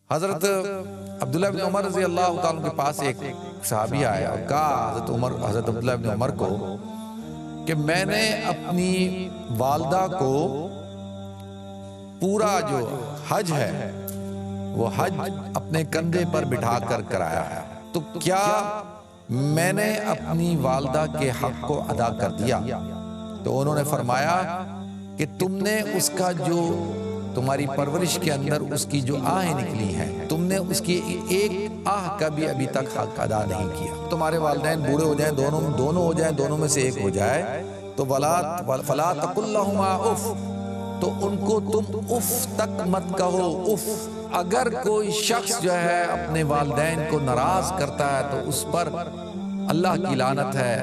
حضرت عبداللہ ابن عمر رضی اللہ تعالیٰ کے پاس ایک صحابی آیا اور کہا حضرت عبداللہ ابن عمر کو کہ میں نے اپنی والدہ کو پورا جو حج ہے وہ حج اپنے کندھے پر بٹھا کر کرایا ہے، تو کیا میں نے اپنی والدہ کے حق کو ادا کر دیا؟ تو انہوں نے فرمایا کہ تم نے اس کا جو تمہاری پرورش کے اندر اس کی جو آہیں نکلی ہیں، تم نے اس کی ایک آہ کا بھی ابھی تک حق ادا نہیں کیا۔ تمہارے والدین بوڑھے ہو جائیں، دونوں ہو جائیں، دونوں میں سے ایک ہو جائے تو فلا تقل لہما اف، تو ان کو تم اف تک مت کہو۔ اف، اگر کوئی شخص جو ہے اپنے والدین کو ناراض کرتا ہے تو اس پر اللہ کی لعنت ہے،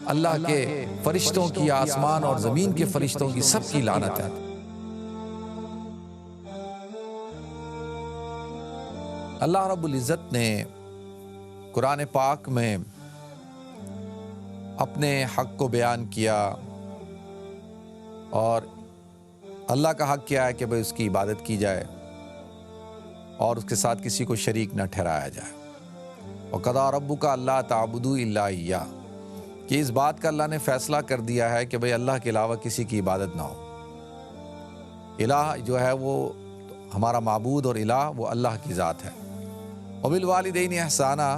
اللہ کے فرشتوں کی، آسمان اور زمین کے فرشتوں کی، سب کی لعنت ہے۔ اللہ رب العزت نے قرآن پاک میں اپنے حق کو بیان کیا، اور اللہ کا حق کیا ہے کہ بھئی اس کی عبادت کی جائے اور اس کے ساتھ کسی کو شریک نہ ٹھہرایا جائے۔ وَقَضَىٰ رَبُّكَ أَلَّا تَعْبُدُوا إِلَّا إِيَّاهُ، کہ اس بات کا اللہ نے فیصلہ کر دیا ہے کہ بھئی اللہ کے علاوہ کسی کی عبادت نہ ہو۔ الہ جو ہے وہ ہمارا معبود اور الہ وہ اللہ کی ذات ہے۔ وَبِالْوَالِدَيْنِ إِحْسَانًا،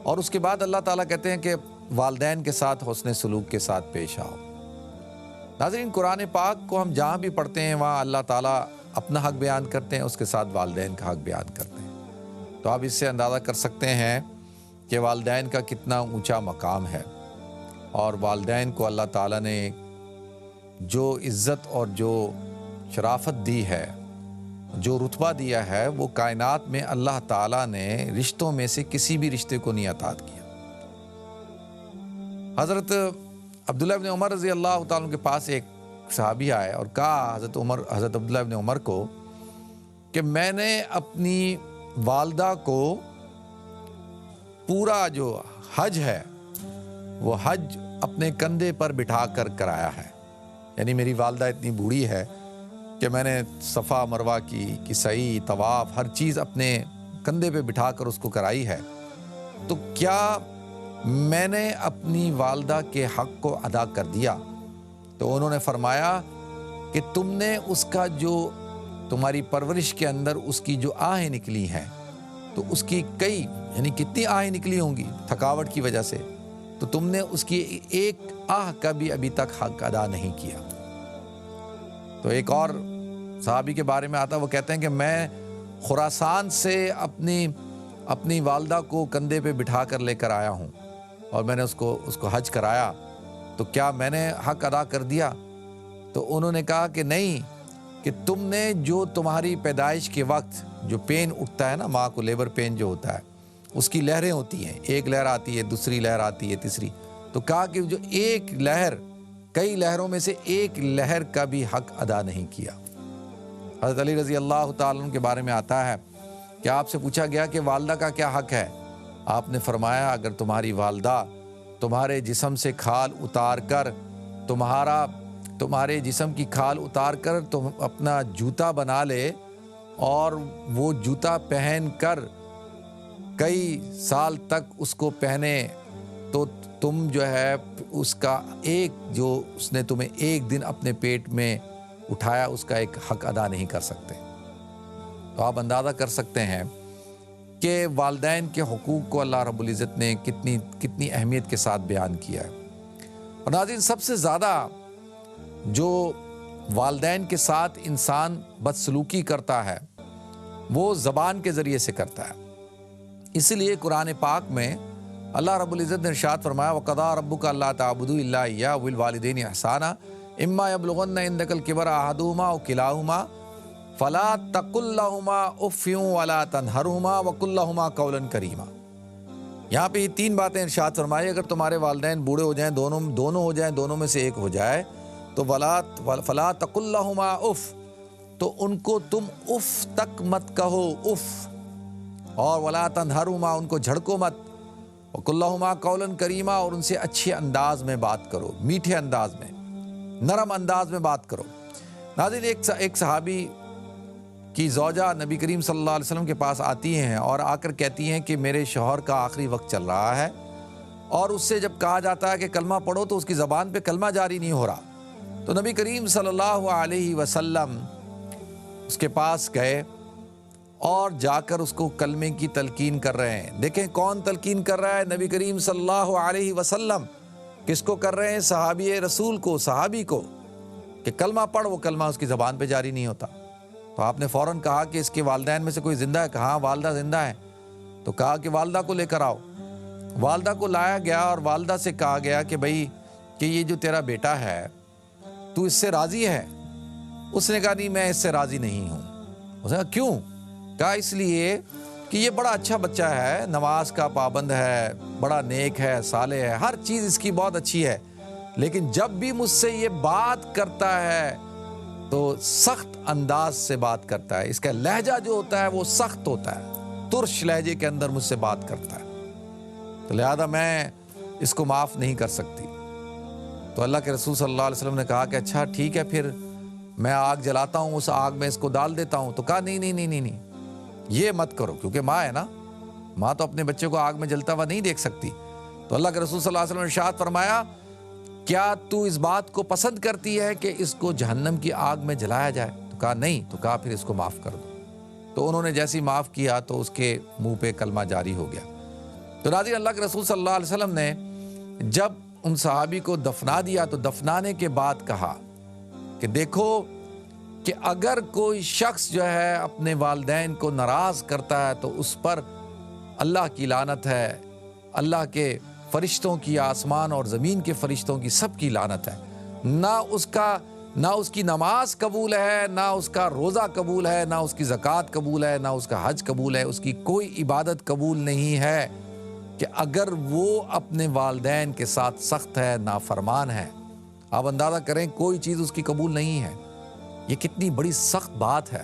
اور اس کے بعد اللہ تعالیٰ کہتے ہیں کہ والدین کے ساتھ حسن سلوک کے ساتھ پیش آؤ۔ ناظرین، قرآن پاک کو ہم جہاں بھی پڑھتے ہیں وہاں اللہ تعالیٰ اپنا حق بیان کرتے ہیں، اس کے ساتھ والدین کا حق بیان کرتے ہیں۔ تو آپ اس سے اندازہ کر سکتے ہیں کہ والدین کا کتنا اونچا مقام ہے، اور والدین کو اللہ تعالیٰ نے جو عزت اور جو شرافت دی ہے، جو رتبہ دیا ہے، وہ کائنات میں اللہ تعالیٰ نے رشتوں میں سے کسی بھی رشتے کو نہیں عطا کیا۔ حضرت عبداللہ ابن عمر رضی اللہ تعالیٰ کے پاس ایک صحابی آئے اور کہا حضرت عبداللہ ابن عمر کو کہ میں نے اپنی والدہ کو پورا جو حج ہے وہ حج اپنے کندھے پر بٹھا کر کرایا ہے، یعنی میری والدہ اتنی بوڑھی ہے کہ میں نے صفا مروہ کی سعی، طواف، ہر چیز اپنے کندھے پہ بٹھا کر اس کو کرائی ہے، تو کیا میں نے اپنی والدہ کے حق کو ادا کر دیا؟ تو انہوں نے فرمایا کہ تم نے اس کا جو تمہاری پرورش کے اندر اس کی جو آہیں نکلی ہیں، تو اس کی یعنی کتنی آہیں نکلی ہوں گی تھکاوٹ کی وجہ سے، تو تم نے اس کی ایک آہ کا بھی ابھی تک حق ادا نہیں کیا۔ تو ایک اور صحابی کے بارے میں آتا، وہ کہتے ہیں کہ میں خراسان سے اپنی والدہ کو کندھے پہ بٹھا کر لے کر آیا ہوں، اور میں نے اس کو حج کرایا، تو کیا میں نے حق ادا کر دیا؟ تو انہوں نے کہا کہ نہیں، کہ تم نے جو تمہاری پیدائش کے وقت جو پین اٹھتا ہے نا، ماں کو لیبر پین جو ہوتا ہے، اس کی لہریں ہوتی ہیں، ایک لہر آتی ہے، دوسری لہر آتی ہے، تیسری، تو کہا کہ جو ایک لہر، کئی لہروں میں سے ایک لہر کا بھی حق ادا نہیں کیا۔ حضرت علی رضی اللہ تعالیٰ عنہ کے بارے میں آتا ہے کہ آپ سے پوچھا گیا کہ والدہ کا کیا حق ہے؟ آپ نے فرمایا اگر تمہاری والدہ تمہارے جسم سے کھال اتار کر تمہارے جسم کی کھال اتار کر تم اپنا جوتا بنا لے اور وہ جوتا پہن کر کئی سال تک اس کو پہنے، تو تم جو ہے اس کا اس نے تمہیں ایک دن اپنے پیٹ میں اٹھایا، اس کا ایک حق ادا نہیں کر سکتے۔ تو آپ اندازہ کر سکتے ہیں کہ والدین کے حقوق کو اللہ رب العزت نے کتنی اہمیت کے ساتھ بیان کیا ہے۔ اور ناظرین، سب سے زیادہ جو والدین کے ساتھ انسان بدسلوکی کرتا ہے وہ زبان کے ذریعے سے کرتا ہے۔ اسی لیے قرآن پاک میں اللہ رب العزت نے ارشاد فرمایا وَقَضَىٰ رَبُّكَ أَلَّا تَعْبُدُوا إِلَّا إِيَّاهُ وَبِالْوَالِدَيْنِ إِحْسَانًا إِمَّا يَبْلُغَنَّ عِندَكَ الْكِبَرَ أَحَدُهُمَا أَوْ كِلَاهُمَا فَلَا تَقُل لَّهُمَا أُفٍّ وَلَا تَنْهَرْهُمَا وَقُل لَّهُمَا قَوْلًا كَرِيمًا۔ یہاں پہ یہ تین باتیں ارشاد فرمائی، اگر تمہارے والدین بوڑھے ہو جائیں، دونوں ہو جائیں، دونوں میں سے ایک ہو جائے، تو فَلَا تَقُل لَّهُمَا أُفٍّ، تو ان کو تم اف تک مت کہو، اف، اور وَلَا تَنْهَرْهُمَا، ان کو جھڑکو مت، وَقُل لَّهُمَا قَوْلًا كَرِيمًا، اور ان سے اچھے انداز میں بات کرو، میٹھے انداز میں، نرم انداز میں بات کرو۔ ناظرین، ایک صحابی کی زوجہ نبی کریم صلی اللہ علیہ وسلم کے پاس آتی ہیں اور آ کر کہتی ہیں کہ میرے شوہر کا آخری وقت چل رہا ہے، اور اس سے جب کہا جاتا ہے کہ کلمہ پڑھو تو اس کی زبان پہ کلمہ جاری نہیں ہو رہا۔ تو نبی کریم صلی اللہ علیہ وسلم اس کے پاس گئے اور جا کر اس کو کلمے کی تلقین کر رہے ہیں۔ دیکھیں کون تلقین کر رہا ہے؟ نبی کریم صلی اللہ علیہ وسلم۔ کس کو کر رہے ہیں؟ صحابی رسول کو، صحابی کو، کہ کلمہ پڑھ، وہ کلمہ اس کی زبان پہ جاری نہیں ہوتا۔ تو آپ نے فوراً کہا کہ اس کے والدین میں سے کوئی زندہ ہے؟ کہا والدہ زندہ ہے۔ تو کہا کہ والدہ کو لے کر آؤ۔ والدہ کو لایا گیا اور والدہ سے کہا گیا کہ بھئی کہ یہ جو تیرا بیٹا ہے تو اس سے راضی ہے؟ اس نے کہا نہیں، میں اس سے راضی نہیں ہوں۔ اس نے کہا کیوں؟ کہا اس لیے کہ یہ بڑا اچھا بچہ ہے، نماز کا پابند ہے، بڑا نیک ہے، صالح ہے، ہر چیز اس کی بہت اچھی ہے، لیکن جب بھی مجھ سے یہ بات کرتا ہے تو سخت انداز سے بات کرتا ہے۔ اس کا لہجہ جو ہوتا ہے وہ سخت ہوتا ہے، ترش لہجے کے اندر مجھ سے بات کرتا ہے، تو لہذا میں اس کو معاف نہیں کر سکتی۔ تو اللہ کے رسول صلی اللہ علیہ وسلم نے کہا کہ اچھا ٹھیک ہے، پھر میں آگ جلاتا ہوں، اس آگ میں اس کو ڈال دیتا ہوں۔ تو کہا نہیں نہیں نہیں نہیں نہیں، یہ مت کرو، کیونکہ ماں ہے نا، ماں تو اپنے بچے کو آگ میں جلتا ہوا نہیں دیکھ سکتی۔ تو اللہ کے رسول صلی اللہ علیہ وسلم نے ارشاد فرمایا کیا تو اس بات کو پسند کرتی ہے کہ اس کو جہنم کی آگ میں جلایا جائے؟ تو کہا نہیں۔ تو کہا پھر اس کو معاف کر دو۔ تو انہوں نے جیسی معاف کیا تو اس کے منہ پہ کلمہ جاری ہو گیا۔ تو ناظرین، اللہ کے رسول صلی اللہ علیہ وسلم نے جب ان صحابی کو دفنا دیا تو دفنانے کے بعد کہا کہ دیکھو کہ اگر کوئی شخص جو ہے اپنے والدین کو ناراض کرتا ہے تو اس پر اللہ کی لعنت ہے، اللہ کے فرشتوں کی، آسمان اور زمین کے فرشتوں کی، سب کی لعنت ہے۔ نہ اس کی نماز قبول ہے، نہ اس کا روزہ قبول ہے، نہ اس کی زکوٰۃ قبول ہے، نہ اس کا حج قبول ہے، اس کی کوئی عبادت قبول نہیں ہے کہ اگر وہ اپنے والدین کے ساتھ سخت ہے، نافرمان ہے۔ آپ اندازہ کریں کوئی چیز اس کی قبول نہیں ہے، یہ کتنی بڑی سخت بات ہے۔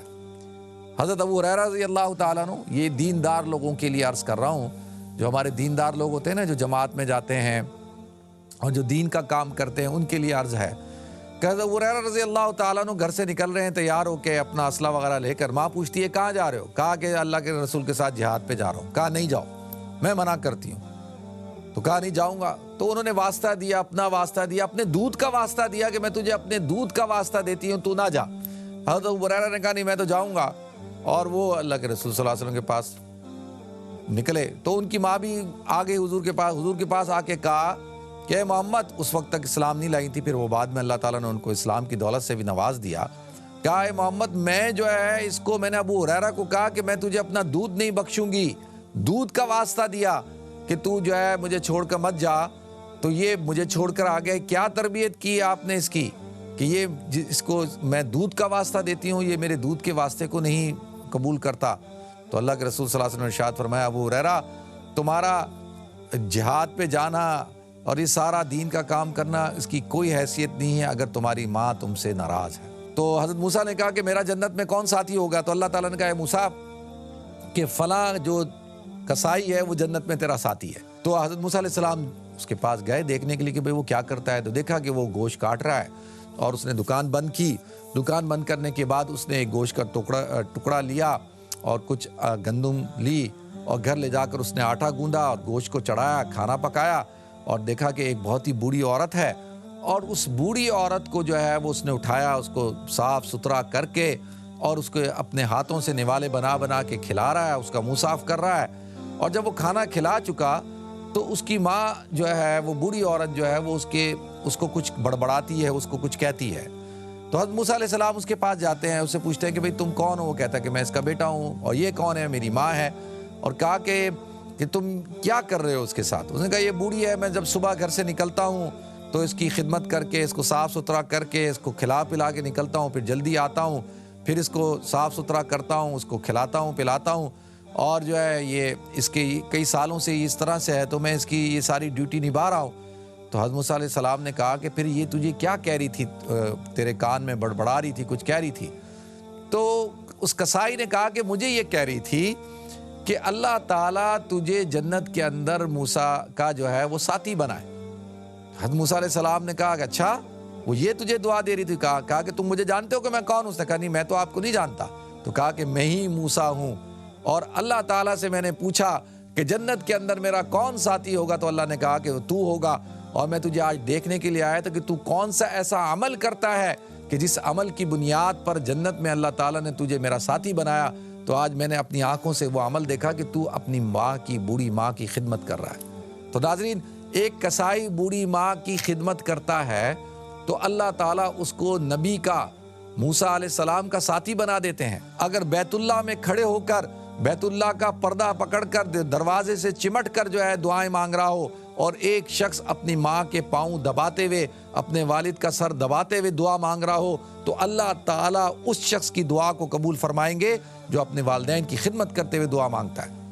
حضرت ابو ہریرہ رضی اللہ تعالیٰ عنہ، یہ دیندار لوگوں کے لیے عرض کر رہا ہوں، جو ہمارے دیندار لوگ ہوتے ہیں نا، جو جماعت میں جاتے ہیں اور جو دین کا کام کرتے ہیں، ان کے لیے عرض ہے کہ حضرت ابو ہریرہ رضی اللہ تعالیٰ عنہ گھر سے نکل رہے ہیں تیار ہو کے اپنا اسلحہ وغیرہ لے کر۔ ماں پوچھتی ہے کہاں جا رہے ہو؟ کہا کہ اللہ کے رسول کے ساتھ جہاد پہ جا رہا ہوں۔ کہا نہیں جاؤ، میں منع کرتی ہوں۔ تو کہا نہیں جاؤں گا۔ تو انہوں نے واسطہ دیا، اپنا واسطہ دیا، اپنے دودھ کا واسطہ دیا کہ میں تجھے اپنے دودھ کا واسطہ دیتی ہوں، تو نہ جا۔ حضرت ابو ہریرہ نے کہا نہیں میں تو جاؤں گا، اور وہ اللہ کے رسول صلی اللہ علیہ وسلم کے پاس نکلے تو ان کی ماں بھی آگے حضور کے پاس آ کے کہا کہ اے محمد، اس وقت تک اسلام نہیں لائی تھی، پھر وہ بعد میں اللہ تعالیٰ نے ان کو اسلام کی دولت سے بھی نواز دیا۔ کہا اے محمد، میں جو ہے اس کو، میں نے ابو ہریرہ کو کہا کہ میں تجھے اپنا دودھ نہیں بخشوں گی، دودھ کا واسطہ دیا کہ تو جو ہے مجھے چھوڑ کر مت جا، تو یہ مجھے چھوڑ کر آ گئے۔ کیا تربیت کی آپ نے اس کی کہ یہ اس کو میں دودھ کا واسطہ دیتی ہوں، یہ میرے دودھ کے واسطے کو نہیں قبول کرتا۔ تو اللہ کے رسول صلی اللہ علیہ وسلم نے ارشاد فرمایا ابو ہریرہ، تمہارا جہاد پہ جانا اور یہ سارا دین کا کام کرنا، اس کی کوئی حیثیت نہیں ہے اگر تمہاری ماں تم سے ناراض ہے۔ تو حضرت موسیٰ نے کہا کہ میرا جنت میں کون ساتھی ہوگا؟ تو اللہ تعالیٰ نے کہا اے موسیٰ کہ فلاں جو کسائی ہے وہ جنت میں تیرا ساتھی ہے۔ تو حضرت موسیٰ علیہ السلام اس کے پاس گئے دیکھنے کے لیے کہ بھئی وہ کیا کرتا ہے، تو دیکھا کہ وہ گوشت کاٹ رہا ہے، اور اس نے دکان بند کی۔ دکان بند کرنے کے بعد اس نے ایک گوشت کا ٹکڑا لیا اور کچھ گندم لی، اور گھر لے جا کر اس نے آٹا گوندا اور گوشت کو چڑھایا، کھانا پکایا، اور دیکھا کہ ایک بہت ہی بوڑھی عورت ہے، اور اس بوڑھی عورت کو جو ہے وہ اس نے اٹھایا، اس کو صاف ستھرا کر کے اور اس کو اپنے ہاتھوں سے نوالے بنا بنا کے کھلا رہا ہے، اس کا منہ صاف کر رہا ہے۔ اور جب وہ کھانا کھلا چکا تو اس کی ماں جو ہے، وہ بوڑھی عورت جو ہے، وہ اس کو کچھ بڑبڑاتی ہے، اس کو کچھ کہتی ہے۔ تو حضرت موسیٰ علیہ السلام اس کے پاس جاتے ہیں، اس سے پوچھتے ہیں کہ بھئی تم کون ہو؟ وہ کہتا ہے کہ میں اس کا بیٹا ہوں۔ اور یہ کون ہے؟ میری ماں ہے۔ اور کہا کہ تم کیا کر رہے ہو اس کے ساتھ؟ اس نے کہا یہ بوڑھی ہے، میں جب صبح گھر سے نکلتا ہوں تو اس کی خدمت کر کے، اس کو صاف ستھرا کر کے، اس کو کھلا پلا کے نکلتا ہوں، پھر جلدی آتا ہوں، پھر اس کو صاف ستھرا کرتا ہوں، اس کو کھلاتا ہوں پلاتا ہوں، اور جو ہے یہ اس کے کئی سالوں سے اس طرح سے ہے، تو میں اس کی یہ ساری ڈیوٹی نبھا رہا ہوں۔ تو حضرت موسیٰ علیہ السلام نے کہا کہ پھر یہ تجھے کیا کہہ رہی تھی؟ تیرے کان میں بڑبڑا رہی تھی، کچھ کہہ رہی تھی؟ تو اس کسائی نے کہا کہ مجھے یہ کہہ رہی تھی کہ اللہ تعالیٰ تجھے جنت کے اندر موسیٰ کا جو ہے وہ ساتھی بنائے۔ حضرت موسیٰ علیہ السلام نے کہا کہ اچھا، وہ یہ تجھے دعا دے رہی تھی؟ کہا کہ تم مجھے جانتے ہو کہ میں کون ہوں؟ اس نے کہا نہیں، میں تو آپ کو نہیں جانتا۔ تو کہا کہ میں ہی موسیٰ ہوں، اور اللہ تعالیٰ سے میں نے پوچھا کہ جنت کے اندر میرا کون ساتھی ہوگا، تو اللہ نے کہا کہ تو ہوگا، اور میں تجھے آج دیکھنے کے لیے آیا تھا کہ تو کون سا ایسا عمل کرتا ہے کہ جس عمل کی بنیاد پر جنت میں اللہ تعالیٰ نے تجھے میرا ساتھی بنایا۔ تو آج میں نے اپنی آنکھوں سے وہ عمل دیکھا کہ تو اپنی ماں کی، بوڑھی ماں کی خدمت کر رہا ہے۔ تو ناظرین، ایک کسائی بوڑھی ماں کی خدمت کرتا ہے تو اللہ تعالیٰ اس کو نبی کا، موسیٰ علیہ السلام کا ساتھی بنا دیتے ہیں۔ اگر بیت اللہ میں کھڑے ہو کر بیت اللہ کا پردہ پکڑ کر دروازے سے چمٹ کر جو ہے دعائیں مانگ رہا ہو، اور ایک شخص اپنی ماں کے پاؤں دباتے ہوئے، اپنے والد کا سر دباتے ہوئے دعا مانگ رہا ہو، تو اللہ تعالیٰ اس شخص کی دعا کو قبول فرمائیں گے جو اپنے والدین کی خدمت کرتے ہوئے دعا مانگتا ہے۔